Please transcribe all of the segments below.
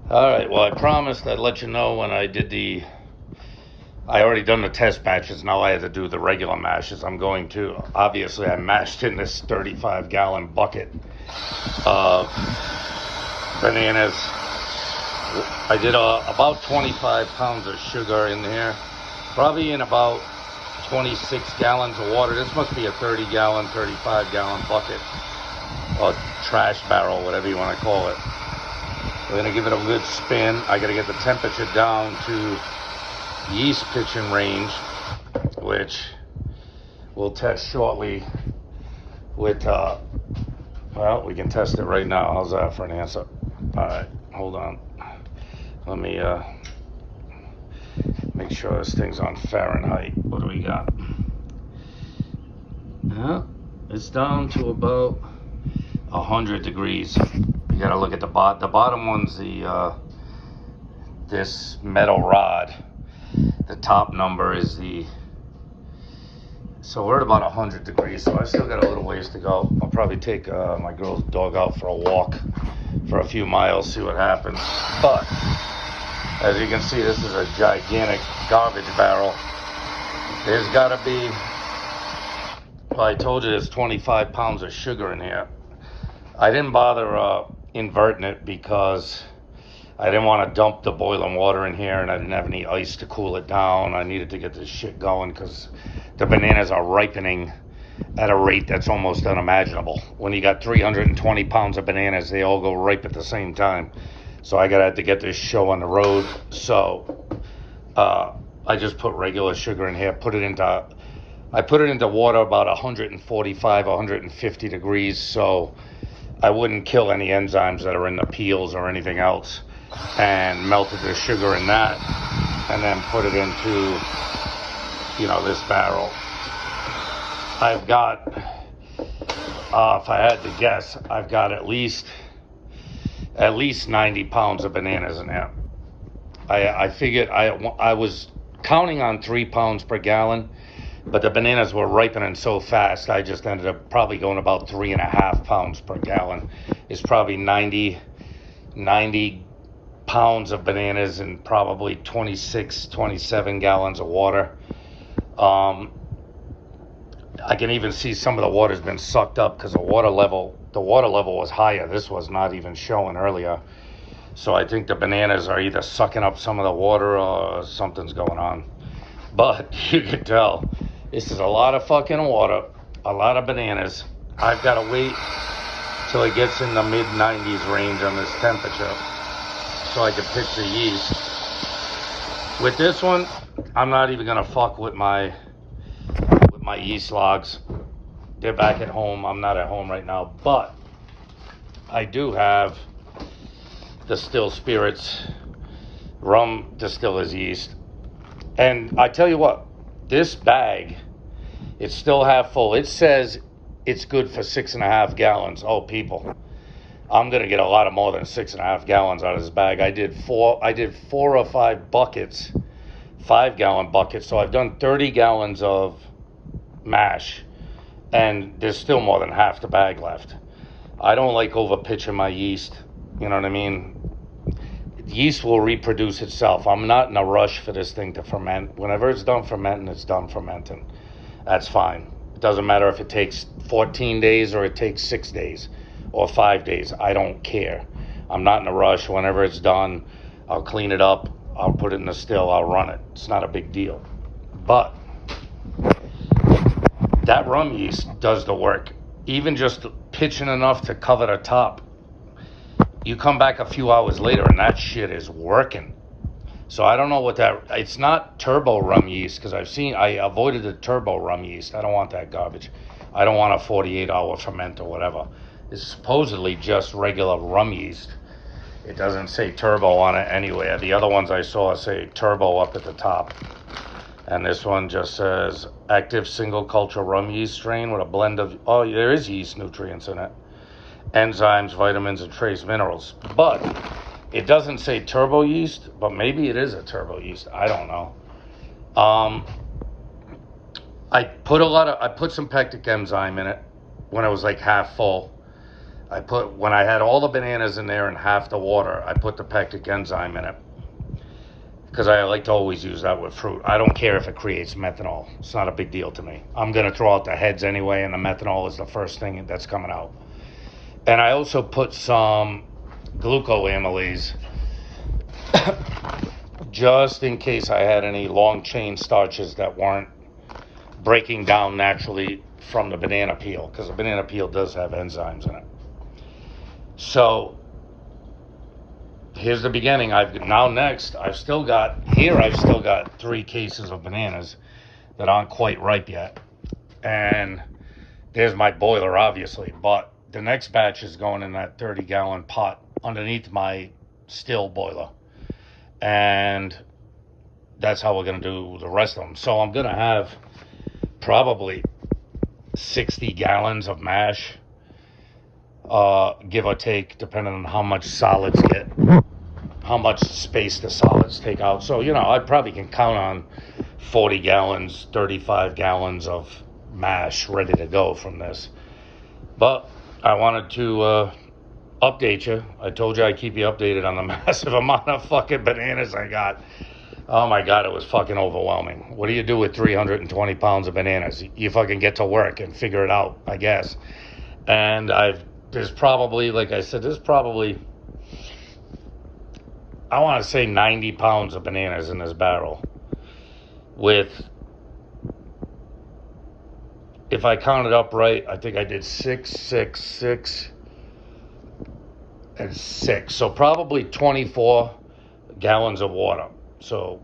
All right, well, I promised I'd let you know when I did I already done the test matches. Now I had to do the regular mashes. I'm going to, obviously, I mashed in this 35-gallon bucket of bananas. I did about 25 pounds of sugar in here, probably in about 26 gallons of water. This must be a 30-gallon, 35-gallon bucket, or trash barrel, whatever you want to call it. We're going to give it a good spin. I got to get the temperature down to yeast pitching range, which we'll test shortly with, well, we can test it right now. How's that for an answer? All right, hold on. Let me make sure this thing's on Fahrenheit. What do we got? Yeah, it's down to about 100 degrees. You gotta look at the bottom. The bottom one's this metal rod. The top number is so we're at about 100 degrees, so I still got a little ways to go. I'll probably take my girl's dog out for a walk for a few miles, see what happens. But as you can see, this is a gigantic garbage barrel. There's gotta be, well, I told you there's 25 pounds of sugar in here. I didn't bother inverting it because I didn't want to dump the boiling water in here, and I didn't have any ice to cool it down. I needed to get this shit going because the bananas are ripening at a rate that's almost unimaginable. When you got 320 pounds of bananas, they all go ripe at the same time. So I got to get this show on the road. So I just put regular sugar in here, I put it into water about 145, 150 degrees, so I wouldn't kill any enzymes that are in the peels or anything else, and melted the sugar in that, and then put it into, this barrel. I've got, if I had to guess, I've got at least 90 pounds of bananas in there. I figured I was counting on 3 pounds per gallon, but the bananas were ripening so fast, I just ended up probably going about 3.5 pounds per gallon. It's probably 90 pounds of bananas and probably 26, 27 gallons of water. I can even see some of the water's been sucked up because the water level was higher. This was not even showing earlier. So I think the bananas are either sucking up some of the water or something's going on. But you can tell, this is a lot of fucking water, a lot of bananas. I've got to wait till it gets in the mid-90s range on this temperature so I can pitch the yeast. With this one, I'm not even going to fuck with my yeast logs. They're back at home. I'm not at home right now, but I do have the Still Spirits rum distiller's yeast. And I tell you what, this bag, it's still half full. It says it's good for 6.5 gallons. Oh, people, I'm gonna get a lot more than 6.5 gallons out of this bag. I did 4 or 5 buckets, 5-gallon buckets. So I've done 30 gallons of mash, and there's still more than half the bag left. I don't like over pitching my yeast. You know what I mean? Yeast will reproduce itself. I'm not in a rush for this thing to ferment. Whenever it's done fermenting, it's done fermenting. That's fine. It doesn't matter if it takes 14 days or it takes 6 days or 5 days. I don't care. I'm not in a rush. Whenever it's done, I'll clean it up. I'll put it in the still. I'll run it. It's not a big deal. But that rum yeast does the work. Even just pitching enough to cover the top. You come back a few hours later and that shit is working. So I don't know what it's not turbo rum yeast, because I avoided the turbo rum yeast. I don't want that garbage. I don't want a 48-hour ferment or whatever. It's supposedly just regular rum yeast. It doesn't say turbo on it anywhere. The other ones I saw say turbo up at the top. And this one just says active single culture rum yeast strain with a blend of, there is yeast nutrients in it. Enzymes, vitamins, and trace minerals. But it doesn't say turbo yeast, but maybe it is a turbo yeast. I don't know. I put some pectic enzyme in it when it was like half full. When I had all the bananas in there and half the water, I put the pectic enzyme in it. Because I like to always use that with fruit. I don't care if it creates methanol. It's not a big deal to me. I'm going to throw out the heads anyway, and the methanol is the first thing that's coming out. And I also put some glucoamylase just in case I had any long chain starches that weren't breaking down naturally from the banana peel, because the banana peel does have enzymes in it. So here's the beginning. I've still got 3 cases of bananas that aren't quite ripe yet. And there's my boiler, obviously, but the next batch is going in that 30-gallon pot underneath my still boiler. And that's how we're going to do the rest of them. So I'm going to have probably 60 gallons of mash, give or take, depending on how much solids get, how much space the solids take out. So, I probably can count on 40 gallons, 35 gallons of mash ready to go from this. But I wanted to update you. I told you I'd keep you updated on the massive amount of fucking bananas I got. Oh my God, it was fucking overwhelming. What do you do with 320 pounds of bananas? You fucking get to work and figure it out, I guess. And there's probably, like I said, I want to say 90 pounds of bananas in this barrel. If I counted up right, I think I did 6, 6, 6, and 6. So probably 24 gallons of water. So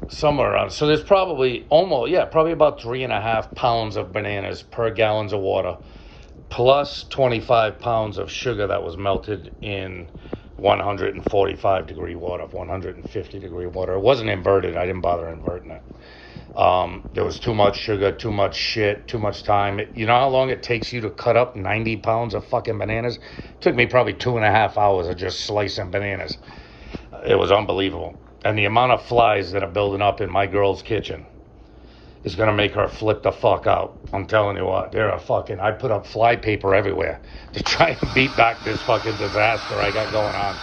somewhere around. So there's probably probably about 3.5 pounds of bananas per gallons of water, plus 25 pounds of sugar that was melted in 145 degree water, 150 degree water. It wasn't inverted. I didn't bother inverting it. There was too much sugar, too much shit, too much time. You know how long it takes you to cut up 90 pounds of fucking bananas? It took me probably 2.5 hours of just slicing bananas. It was unbelievable. And the amount of flies that are building up in my girl's kitchen is going to make her flip the fuck out. I'm telling you what, I put up fly paper everywhere to try and beat back this fucking disaster I got going on.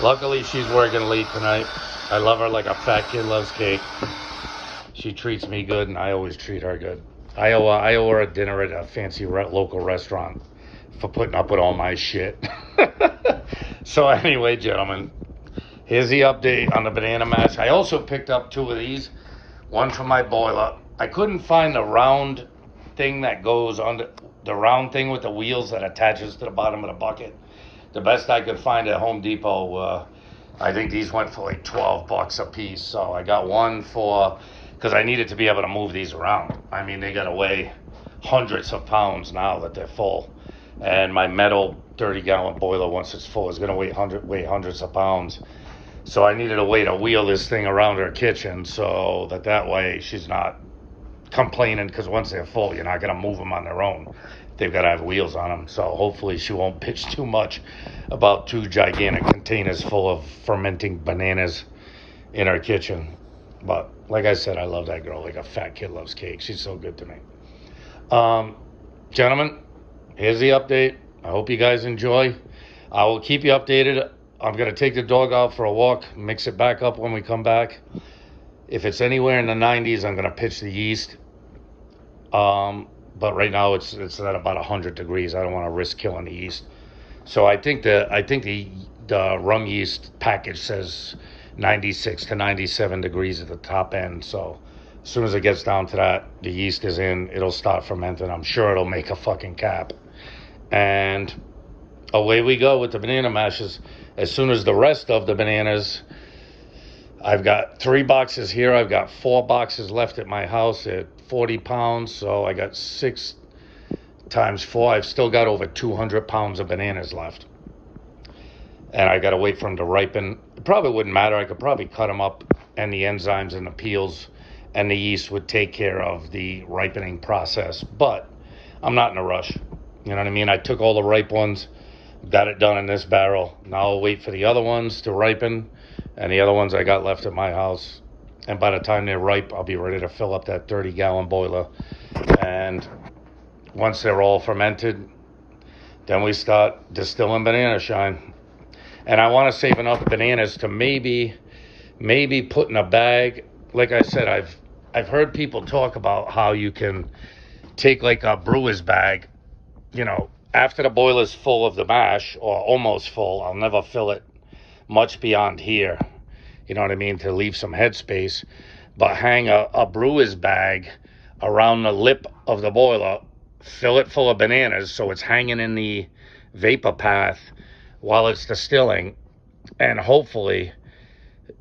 Luckily, she's working late tonight. I love her like a fat kid loves cake. She treats me good, and I always treat her good. I owe her a dinner at a fancy local restaurant for putting up with all my shit. So anyway, gentlemen, here's the update on the banana mash. I also picked up 2 of these. One for my boiler. I couldn't find the round thing that goes under, the round thing with the wheels that attaches to the bottom of the bucket. The best I could find at Home Depot, I think these went for like $12 a piece. So I got one because I needed to be able to move these around. I mean, they got to weigh hundreds of pounds now that they're full. And my metal 30-gallon boiler, once it's full, is going to weigh hundreds of pounds. So I needed a way to wheel this thing around her kitchen so that way she's not complaining, because once they're full, you're not going to move them on their own. They've got to have wheels on them. So hopefully she won't bitch too much about 2 gigantic containers full of fermenting bananas in her kitchen. But like I said, I love that girl like a fat kid loves cake. She's so good to me. Gentlemen, here's the update. I hope you guys enjoy. I will keep you updated. I'm going to take the dog out for a walk, mix it back up when we come back. If it's anywhere in the 90s, I'm going to pitch the yeast. But right now it's at about 100 degrees. I don't want to risk killing the yeast. So I think the rum yeast package says 96 to 97 degrees at the top end. So as soon as it gets down to that, the yeast is in. It'll start fermenting. I'm sure it'll make a fucking cap. And away we go with the banana mashes. As soon as the rest of the bananas, I've got 3 boxes here. I've got 4 boxes left at my house at 40 pounds. So I got 6 times 4. I've still got over 200 pounds of bananas left. And I got to wait for them to ripen. It probably wouldn't matter. I could probably cut them up, and the enzymes and the peels and the yeast would take care of the ripening process. But I'm not in a rush. You know what I mean? I took all the ripe ones, got it done in this barrel. Now I'll wait for the other ones to ripen, and the other ones I got left at my house. And by the time they're ripe, I'll be ready to fill up that 30-gallon boiler And once they're all fermented, then we start distilling banana shine. And I want to save enough bananas to maybe put in a bag. Like I said, I've heard people talk about how you can take like a brewer's bag, you know, after the boiler's full of the mash, or almost full. I'll never fill it much beyond here, you know what I mean, to leave some headspace. But hang a brewer's bag around the lip of the boiler, fill it full of bananas so it's hanging in the vapor path while it's distilling, and hopefully,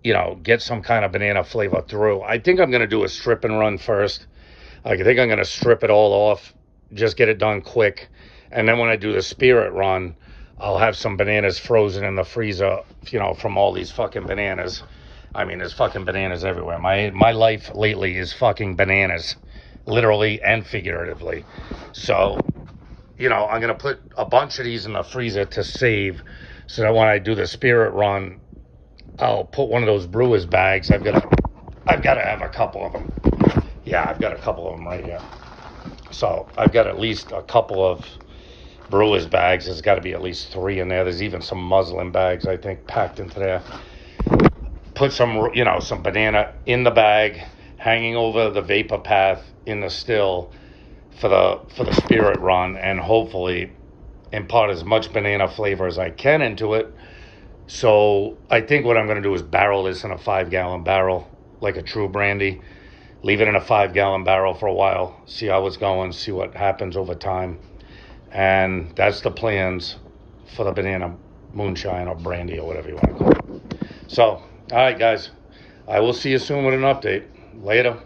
you know, get some kind of banana flavor through. I think I'm going to do a strip and run first. I think I'm going to strip it all off, just get it done quick. And then when I do the spirit run, I'll have some bananas frozen in the freezer, you know, from all these fucking bananas. I mean, there's fucking bananas everywhere. My life lately is fucking bananas, literally and figuratively. So, you know, I'm going to put a bunch of these in the freezer to save, so that when I do the spirit run, I'll put one of those brewer's bags. I've got to have a couple of them. Yeah, I've got a couple of them right here. So I've got at least a couple of brewer's bags. There's got to be at least 3 in there. There's even some muslin bags, I think, packed into there. Put some, you know, some banana in the bag, hanging over the vapor path in the still for the spirit run, and hopefully impart as much banana flavor as I can into it. So I think what I'm going to do is barrel this in a 5-gallon barrel, like a true brandy. Leave it in a 5-gallon barrel for a while, see how it's going, see what happens over time. And that's the plans for the banana moonshine or brandy or whatever you want to call it. So, all right, guys. I will see you soon with an update. Later.